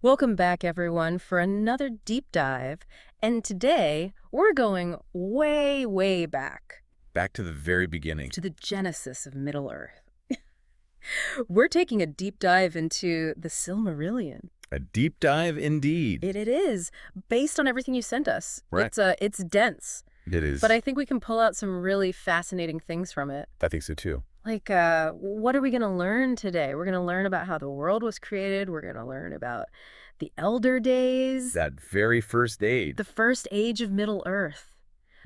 Welcome back, everyone, for another deep dive. And today, we're going way, way back Back to the very beginning. to the genesis of Middle-earth. We're taking a deep dive into the Silmarillion. A deep dive indeed. It is, based on everything you sent us. Right. It's dense, It is. but I think we can pull out some really fascinating things from it. I think so too. Like, what are we going to learn today? We're going to learn about how the world was created. We're going to learn about the Elder Days. That very first age. The first age of Middle-earth.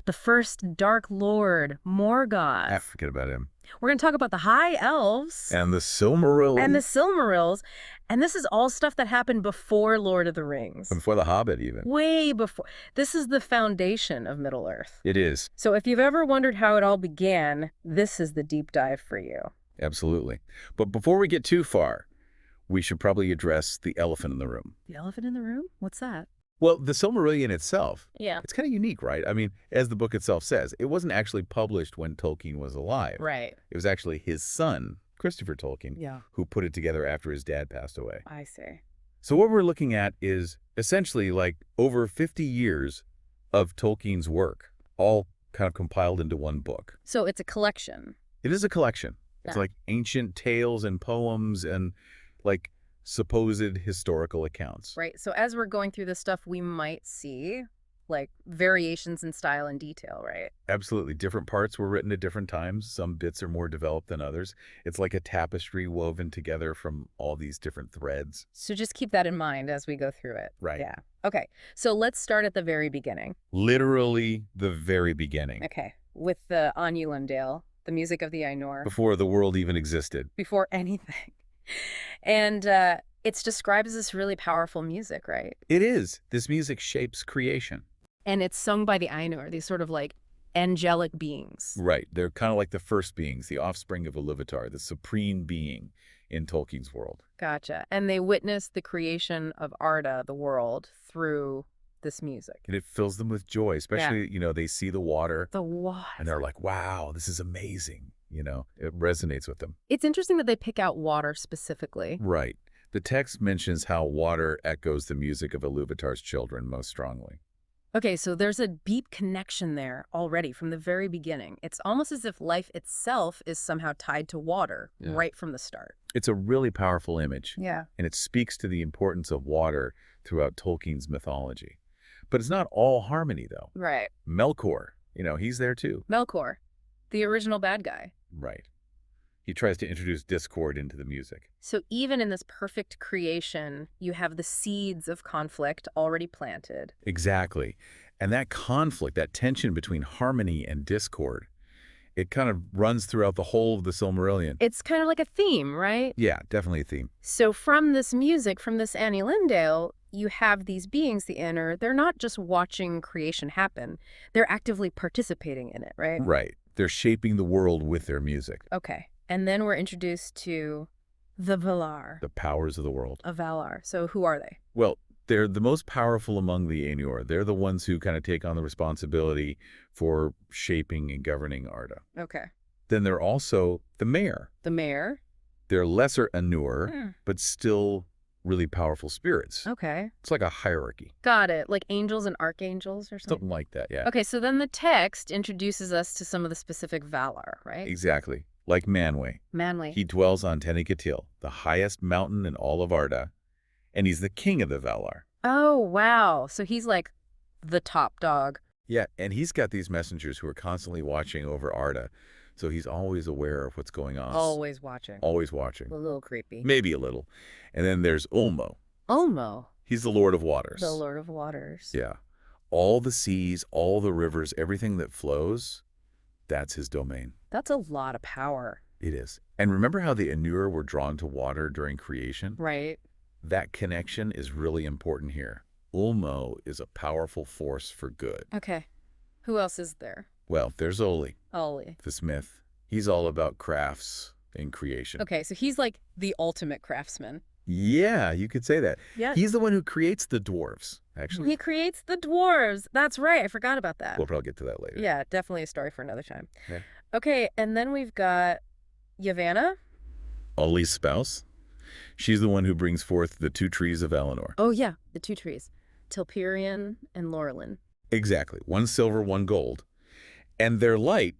The first Dark Lord, Morgoth. Forget about him. We're going to talk about the High Elves. And the Silmarillion. And the Silmarils. And this is all stuff that happened before Lord of the Rings. Before the Hobbit even. Way before. This is the foundation of Middle-earth. It is. So if you've ever wondered how it all began, this is the deep dive for you. Absolutely. But before we get too far, we should probably address the elephant in the room. The elephant in the room? What's that? Well, the Silmarillion itself, Yeah. it's kind of unique, right? I mean, as the book itself says, it wasn't actually published when Tolkien was alive. Right. It was actually his son, Christopher Tolkien, who put it together after his dad passed away. I see. So what we're looking at is essentially like over 50 years of Tolkien's work, all kind of compiled into one book. So it's a collection. It is a collection. It's Yeah. like ancient tales and poems and like supposed historical accounts. Right. So as we're going through this stuff, we might see like variations in style and detail, right? Absolutely. Different parts were written at different times. Some bits are more developed than others. It's like a tapestry woven together from all these different threads. So just keep that in mind as we go through it. Right. Yeah. Okay. So let's start at the very beginning. Literally the very beginning. Okay. With the Onulindale, the music of the Ainur. Before the world even existed. Before anything. And it's described as this really powerful music, right? It is. This music shapes creation. And it's sung by the Ainur, these sort of like angelic beings. Right. They're kind of like the first beings, the offspring of Iluvatar, the supreme being in Tolkien's world. Gotcha. And they witnessed the creation of Arda, the world, through this music. And it fills them with joy, especially, they see the water. The water. And they're like, wow, this is amazing. It resonates with them. It's interesting that they pick out water specifically. Right. The text mentions how water echoes the music of Iluvatar's children most strongly. Okay, so there's a deep connection there already from the very beginning. It's almost as if life itself is somehow tied to water right from the start. It's a really powerful image. Yeah. And it speaks to the importance of water throughout Tolkien's mythology. But it's not all harmony, though. Right. Melkor, he's there too. Melkor, the original bad guy. Right. He tries to introduce discord into the music. So even in this perfect creation, you have the seeds of conflict already planted. Exactly. And that conflict, that tension between harmony and discord, it kind of runs throughout the whole of the Silmarillion. It's kind of like a theme, right? Yeah, definitely a theme. So from this music, from this Annie Lindale, you have these beings, the Inner, they're not just watching creation happen. They're actively participating in it, right? Right. They're shaping the world with their music. Okay. And then we're introduced to the Valar. The powers of the world. Of Valar. So who are they? Well, they're the most powerful among the Ainur. They're the ones who kind of take on the responsibility for shaping and governing Arda. Okay. Then they're also the mayor. The mayor? They're lesser Ainur, but still really powerful spirits. Okay. It's like a hierarchy. Got it. Like angels and archangels or something? Something like that, yeah. Okay, so then the text introduces us to some of the specific Valar, right? Exactly. Like Manwë. Manly. He dwells on Tenicatil, the highest mountain in all of Arda, and he's the king of the Valar. Oh, wow. So he's like the top dog. Yeah, and he's got these messengers who are constantly watching over Arda, so he's always aware of what's going on. Always watching. Always watching. A little creepy. Maybe a little. And then there's Ulmo. Ulmo. He's the Lord of Waters. The Lord of Waters. Yeah. All the seas, all the rivers, everything that flows, that's his domain. That's a lot of power. It is. And remember how the Ainur were drawn to water during creation? Right. That connection is really important here. Ulmo is a powerful force for good. Okay. Who else is there? Well, there's Oli, Ollie. the smith. He's all about crafts and creation. Okay, so he's like the ultimate craftsman. Yeah, you could say that. Yeah. He's the one who creates the dwarves, actually. He creates the dwarves. That's right. I forgot about that. We'll probably get to that later. Yeah, definitely a story for another time. Yeah. Okay, and then we've got Yavanna. Ollie's spouse. She's the one who brings forth the two trees of Valinor. Oh, yeah, the two trees, Telperion and Laurelin. Exactly. One silver, one gold. And their light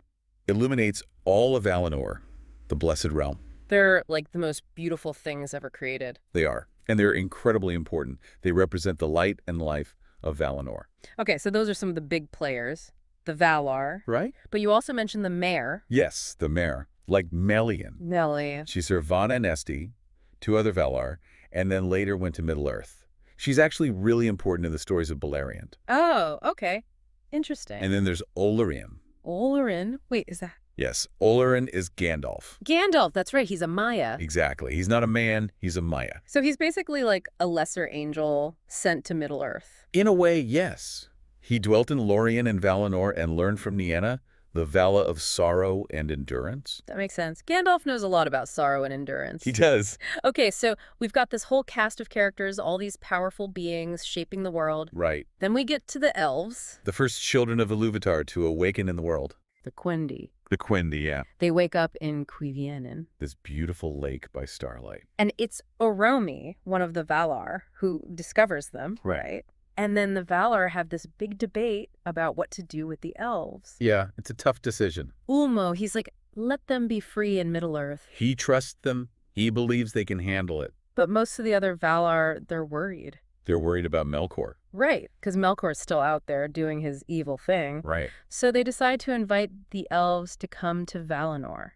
illuminates all of Valinor, the Blessed Realm. They're like the most beautiful things ever created. They are. And they're incredibly important. They represent the light and life of Valinor. Okay, so those are some of the big players. The Valar. Right? But you also mentioned the Mare. Yes, the mare. Like Melian. Nelly. She served Vana and Esti, two other Valar, and then later went to Middle-earth. She's actually really important in the stories of Beleriand. Oh, okay. Interesting. And then there's Olarian. Olorin. Wait, is that... Yes, Olarin is Gandalf. Gandalf, that's right. He's a Maya. Exactly. He's not a man, he's a Maya. So he's basically like a lesser angel sent to Middle-earth. In a way, yes. He dwelt in Lorien and Valinor and learned from Nienna the Vala of sorrow and endurance. That makes sense. Gandalf knows a lot about sorrow and endurance. He does. Okay, so we've got this whole cast of characters, all these powerful beings shaping the world. Right. Then we get to the elves. The first children of Iluvatar to awaken in the world. The Quendi. The Quendi, yeah. They wake up in Cuiviénen. This beautiful lake by starlight. And it's Oromi, one of the Valar, who discovers them, right? And then the Valar have this big debate about what to do with the elves. Yeah, it's a tough decision. Ulmo, he's like, let them be free in Middle-earth. He trusts them. He believes they can handle it. But most of the other Valar, they're worried. They're worried about Melkor. Right, because Melkor's still out there doing his evil thing. Right. So they decide to invite the elves to come to Valinor.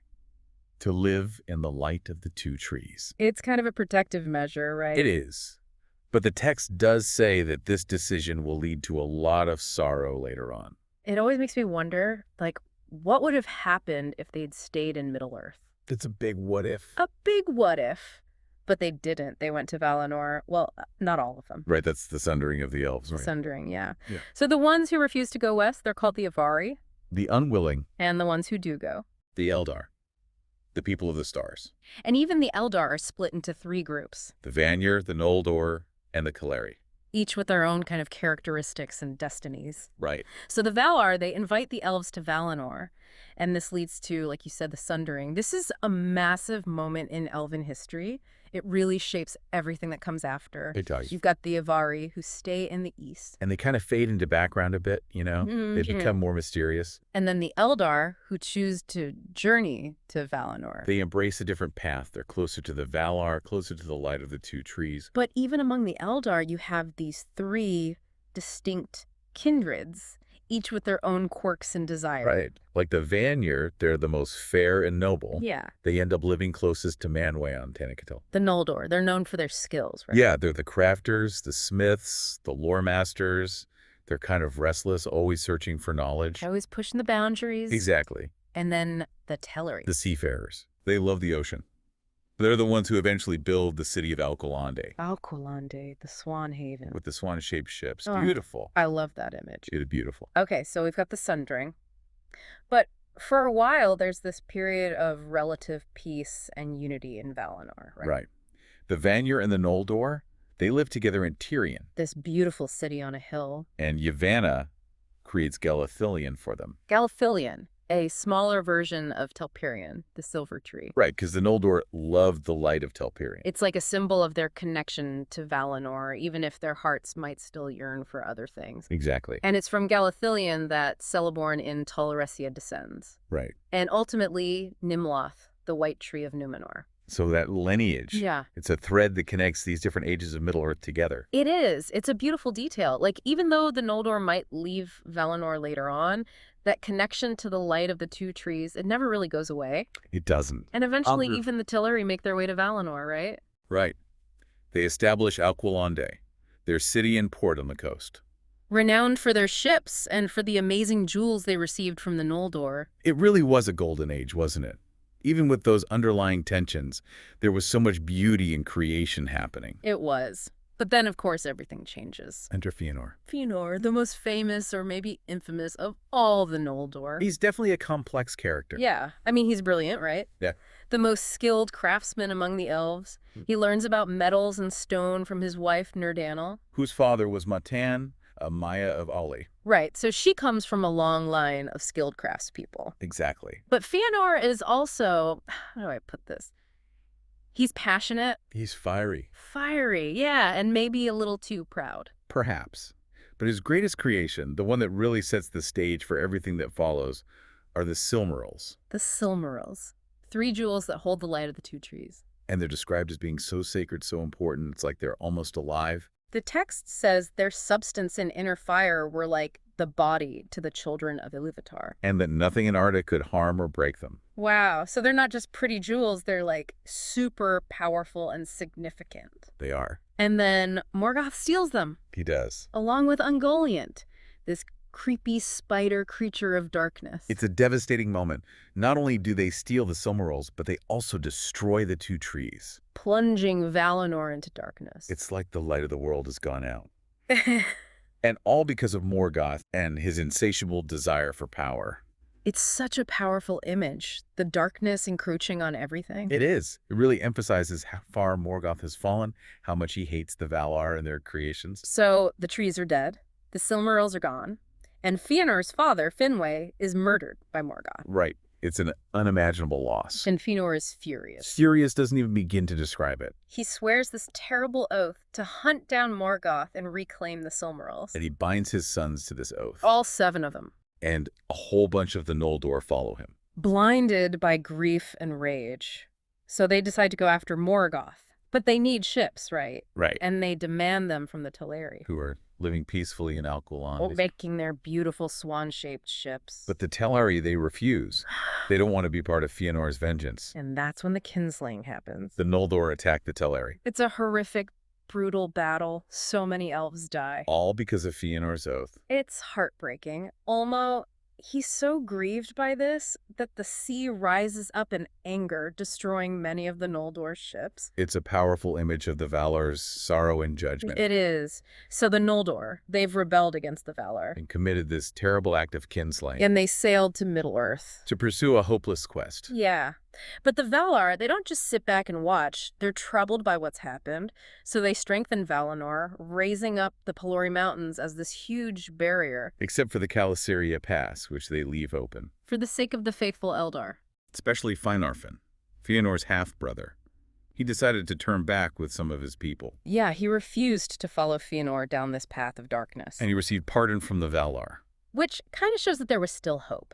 To live in the light of the two trees. It's kind of a protective measure, right? It is. But the text does say that this decision will lead to a lot of sorrow later on. It always makes me wonder, like, what would have happened if they'd stayed in Middle-earth? It's a big what if. A big what if. But they didn't. They went to Valinor. Well, not all of them. Right, that's the sundering of the elves, right? Sundering, yeah. Yeah. So the ones who refuse to go west, they're called the Avari. The unwilling. And the ones who do go. The Eldar. The people of the stars. And even the Eldar are split into 3 groups. The Vanir, the Noldor, and the Kaleri. Each with their own kind of characteristics and destinies. Right. So the Valar, they invite the elves to Valinor. And this leads to, like you said, the sundering. This is a massive moment in elven history. It really shapes everything that comes after. It does. You've got the Avari, who stay in the east. And they kind of fade into background a bit, you know? They become more mysterious. And then the Eldar, who choose to journey to Valinor. They embrace a different path. They're closer to the Valar, closer to the light of the two trees. But even among the Eldar, you have these 3 distinct kindreds, each with their own quirks and desires. Right. Like the Vanir, they're the most fair and noble. Yeah. They end up living closest to Manwë on Tanaketil. The Noldor, they're known for their skills, right? Yeah, they're the crafters, the smiths, the lore masters. They're kind of restless, always searching for knowledge. Always pushing the boundaries. Exactly. And then the Teleri. The seafarers. They love the ocean. They're the ones who eventually build the city of Alcolande. Alcolande, the Swan Haven. With the swan-shaped ships. Oh, Beautiful. I love that image. It is beautiful. Okay, so we've got the sundering. But for a while, there's this period of relative peace and unity in Valinor, right? Right. The Vanir and the Noldor, they live together in Tirion. This beautiful city on a hill. And Yavanna creates Galathilion for them. Galathilion, a smaller version of Telperion, the silver tree. Right, because the Noldor loved the light of Telperion. It's like a symbol of their connection to Valinor, even if their hearts might still yearn for other things. Exactly. And it's from Galathilion that Celeborn in Tol Eressëa descends. Right. And ultimately, Nimloth, the white tree of Numenor. So that lineage, Yeah. it's a thread that connects these different ages of Middle-earth together. It is. It's a beautiful detail. Like, even though the Noldor might leave Valinor later on, that connection to the light of the two trees, it never really goes away. It doesn't. And eventually, even the Teleri make their way to Valinor, right? Right. They establish Alqualande, their city and port on the coast. Renowned for their ships and for the amazing jewels they received from the Noldor. It really was a golden age, wasn't it? Even with those underlying tensions, there was so much beauty and creation happening. It was. But then, of course, everything changes. Enter Fëanor. Fëanor, the most famous or maybe infamous of all the Noldor. He's definitely a complex character. Yeah. I mean, he's brilliant, right? Yeah. The most skilled craftsman among the elves. He learns about metals and stone from his wife, Nerdanel. Whose father was Matan, a Maya of Ali. Right, so she comes from a long line of skilled craftspeople. Exactly. But Fëanor is also, how do I put this? He's passionate, He's fiery. fiery, yeah, and maybe a little too proud. Perhaps. But his greatest creation, the one that really sets the stage for everything that follows, are the Silmarils. The Silmarils. 3 jewels that hold the light of the 2 trees. And they're described as being so sacred, so important, it's like they're almost alive. The text says their substance and inner fire were like the body to the children of Iluvatar. And that nothing in Arda could harm or break them. Wow, so they're not just pretty jewels, they're like super powerful and significant. They are. And then Morgoth steals them, He does. along with Ungoliant, this creepy spider creature of darkness. It's a devastating moment. Not only do they steal the Silmarils, but they also destroy the 2 trees. Plunging Valinor into darkness. It's like the light of the world has gone out. And all because of Morgoth and his insatiable desire for power. It's such a powerful image, the darkness encroaching on everything. It is. It really emphasizes how far Morgoth has fallen, how much he hates the Valar and their creations. So the trees are dead, the Silmarils are gone, and Fëanor's father, Finwë, is murdered by Morgoth. Right. It's an unimaginable loss. And Fëanor is furious. Furious doesn't even begin to describe it. He swears this terrible oath to hunt down Morgoth and reclaim the Silmarils. And he binds his sons to this oath. All 7 of them. And a whole bunch of the Noldor follow him. Blinded by grief and rage. So they decide to go after Morgoth. But they need ships, right? Right. And they demand them from the Teleri, Who are living peacefully in Alqualon. making their beautiful swan-shaped ships. But the Teleri, they refuse. They don't want to be part of Fëanor's vengeance. And that's when the kinslaying happens. The Noldor attack the Teleri. It's a horrific, brutal battle. So many elves die. All because of Fëanor's oath. It's heartbreaking. Ulmo, he's so grieved by this that the sea rises up in anger, destroying many of the Noldor ships. It's a powerful image of the Valar's sorrow and judgment. It is. So the Noldor, they've rebelled against the Valar. And committed this terrible act of kinslaying. And they sailed to Middle-earth. To pursue a hopeless quest. Yeah. But the Valar, they don't just sit back and watch. They're troubled by what's happened. So they strengthen Valinor, raising up the Pelori Mountains as this huge barrier. Except for the Calasyria Pass, which they leave open. For the sake of the faithful Eldar. Especially Finarfin, Fëanor's half-brother. He decided to turn back with some of his people. Yeah, he refused to follow Fëanor down this path of darkness. And he received pardon from the Valar. Which kind of shows that there was still hope.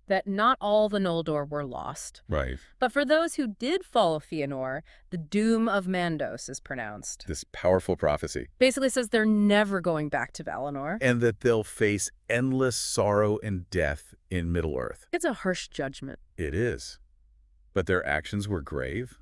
That not all the Noldor were lost. Right. But for those who did follow Fëanor, the doom of Mandos is pronounced. This powerful prophecy. Basically says they're never going back to Valinor. And that they'll face endless sorrow and death in Middle-earth. It's a harsh judgment. It is. But their actions were grave.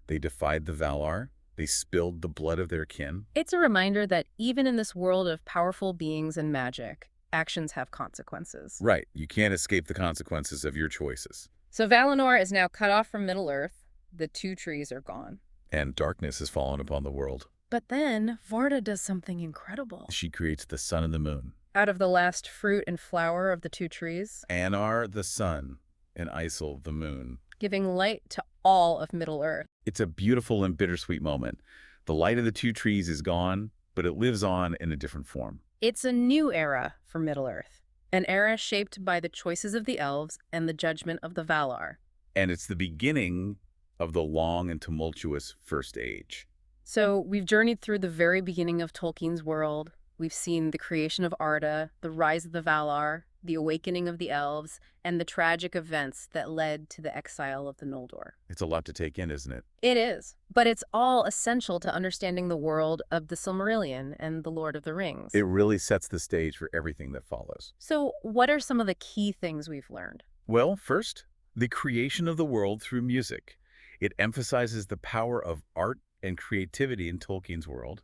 They defied the Valar. They spilled the blood of their kin. It's a reminder that even in this world of powerful beings and magic, actions have consequences. Right. You can't escape the consequences of your choices. So Valinor is now cut off from Middle-earth. The 2 trees are gone. And darkness has fallen upon the world. But then Varda does something incredible. She creates the sun and the moon. Out of the last fruit and flower of the 2 trees, Anar the sun and Isel the moon. giving light to all of Middle-earth. It's a beautiful and bittersweet moment. The light of the 2 trees is gone, but it lives on in a different form. It's a new era for Middle-earth, an era shaped by the choices of the elves and the judgment of the Valar. And it's the beginning of the long and tumultuous First Age. So we've journeyed through the very beginning of Tolkien's world. We've seen the creation of Arda, the rise of the Valar, the awakening of the elves, and the tragic events that led to the exile of the Noldor. It's a lot to take in, isn't it? It is, but it's all essential to understanding the world of the Silmarillion and the Lord of the Rings. It really sets the stage for everything that follows. So what are some of the key things we've learned? Well, first, the creation of the world through music. It emphasizes the power of art and creativity in Tolkien's world,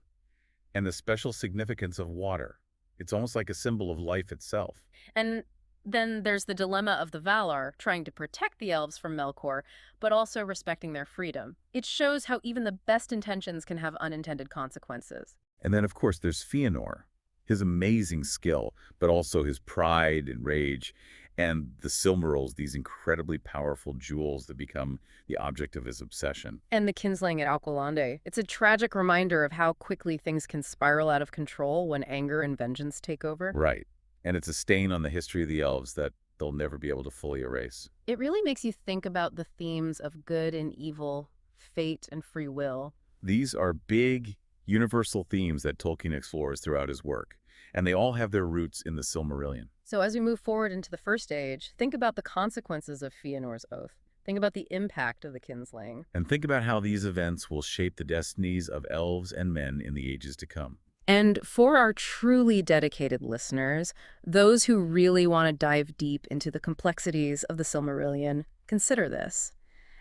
and the special significance of water. It's almost like a symbol of life itself. And then there's the dilemma of the Valar trying to protect the elves from Melkor, but also respecting their freedom. It shows how even the best intentions can have unintended consequences. And then, of course, there's Fëanor, his amazing skill, but also his pride and rage, and the Silmarils, these incredibly powerful jewels that become the object of his obsession. And the kinslaying at Alqualande. It's a tragic reminder of how quickly things can spiral out of control when anger and vengeance take over. Right. And it's a stain on the history of the elves that they'll never be able to fully erase. It really makes you think about the themes of good and evil, fate and free will. These are big, universal themes that Tolkien explores throughout his work, and they all have their roots in the Silmarillion. So as we move forward into the First Age, think about the consequences of Fëanor's oath. Think about the impact of the kinslaying. And think about how these events will shape the destinies of elves and men in the ages to come. And for our truly dedicated listeners, those who really want to dive deep into the complexities of the Silmarillion, consider this.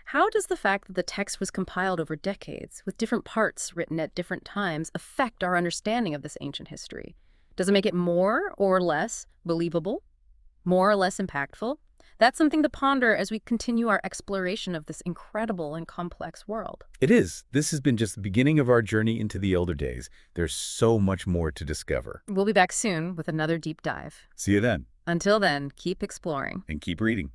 How does the fact that the text was compiled over decades, with different parts written at different times, affect our understanding of this ancient history? Does it make it more or less believable? More or less impactful? That's something to ponder as we continue our exploration of this incredible and complex world. It is. This has been just the beginning of our journey into the Elder Days. There's so much more to discover. We'll be back soon with another deep dive. See you then, Until then, keep exploring. and keep reading.